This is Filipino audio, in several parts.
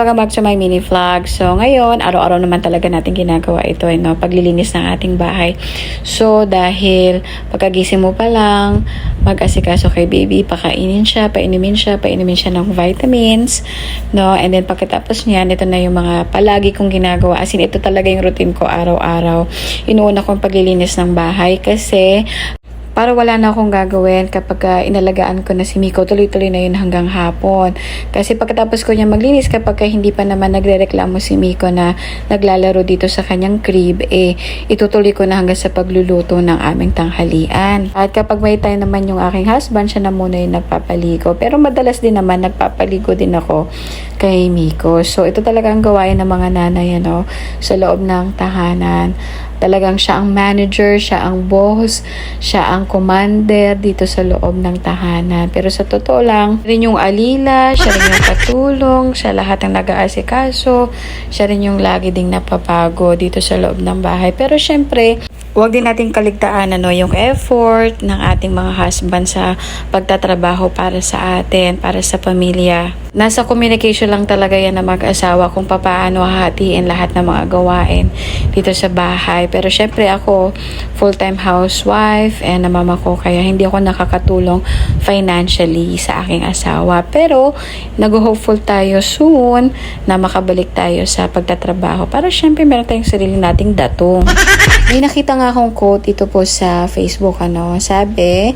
Welcome back to my mini vlog. So ngayon, araw-araw naman talaga natin ginagawa ito, no? Paglilinis ng ating bahay. So dahil pagkagising mo pa lang, mag-asikaso kay baby, pakainin siya, painumin siya ng vitamins, no? And then pagkatapos niyan, ito na yung mga palagi kong ginagawa. As in, ito talaga yung routine ko araw-araw. Inuuna ko ang paglilinis ng bahay kasi para wala na akong gagawin kapag inalagaan ko na si Miko, tuloy-tuloy na yun hanggang hapon. Kasi pagkatapos ko niya maglinis, kapag hindi pa naman nagre-reklamo si Miko na naglalaro dito sa kanyang crib, itutuloy ko na hanggang sa pagluluto ng aming tanghalian. At kapag may time naman yung aking husband, siya na muna yung nagpapaligo. Pero madalas din naman, nagpapaligo din ako kay Miko. So, ito talaga ang gawain ng mga nanay, ano, sa loob ng tahanan. Talagang siya ang manager, siya ang boss, siya ang commander dito sa loob ng tahanan. Pero sa totoo lang, rin yung alila, siya rin yung katulong, siya lahat ang nag-aasikaso, siya rin yung lagi ding napapago dito sa loob ng bahay. Pero syempre, huwag din natin kaligtaan yung effort ng ating mga husband sa pagtatrabaho para sa atin, para sa pamilya. Nasa communication lang talaga yan na mag-asawa kung paano hahatiin lahat ng mga gawain dito sa bahay. Pero syempre ako, full-time housewife and mama ko, kaya hindi ako nakakatulong financially sa aking asawa. Pero nag-hopeful tayo soon na makabalik tayo sa pagtatrabaho para syempre meron tayong sarili nating datong. May nakita nga akong quote ito po sa Facebook, sabi,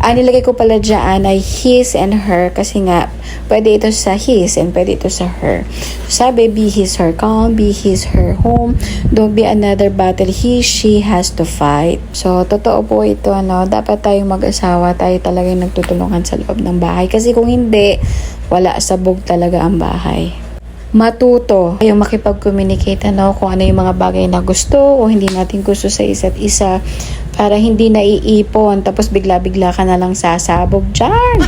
nilagay ko pala dyan ay his and her kasi nga pwede ito sa his and pwede ito sa her. Sabi, be his her calm, be his her home, don't be another battle she has to fight. So totoo po ito, dapat tayong mag-asawa, tayo talagang nagtutulungan sa loob ng bahay kasi kung hindi, wala, sabog talaga ang bahay. Matuto yung makipag-communicate kung ano yung mga bagay na gusto o hindi natin gusto sa isa't isa para hindi naiipon tapos bigla-bigla ka na lang sasabog dyan.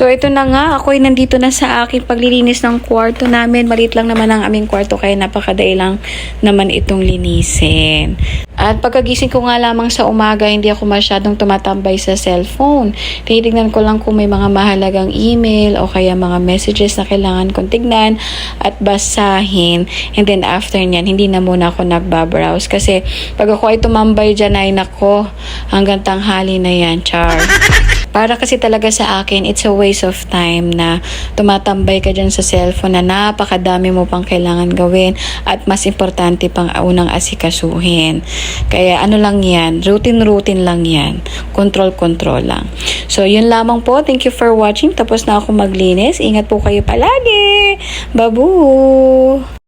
So ito na nga, ako'y nandito na sa aking paglilinis ng kwarto namin. Maliit lang naman ang aming kwarto kaya napakadali lang naman itong linisin. At pagkagising ko nga lamang sa umaga, hindi ako masyadong tumatambay sa cellphone. Tinitignan ko lang kung may mga mahalagang email o kaya mga messages na kailangan kong tignan at basahin. And then after nyan, hindi na muna ako nagbabrowse. Kasi pag ako ay tumambay dyan ay nako, hanggang tanghali na yan, char. Para kasi talaga sa akin, it's a waste of time na tumatambay ka dyan sa cellphone na napakadami mo pang kailangan gawin at mas importante pang unang asikasuhin. Kaya ano lang yan, routine lang yan. Control lang. So yun lamang po. Thank you for watching. Tapos na ako maglinis. Ingat po kayo palagi. Babu!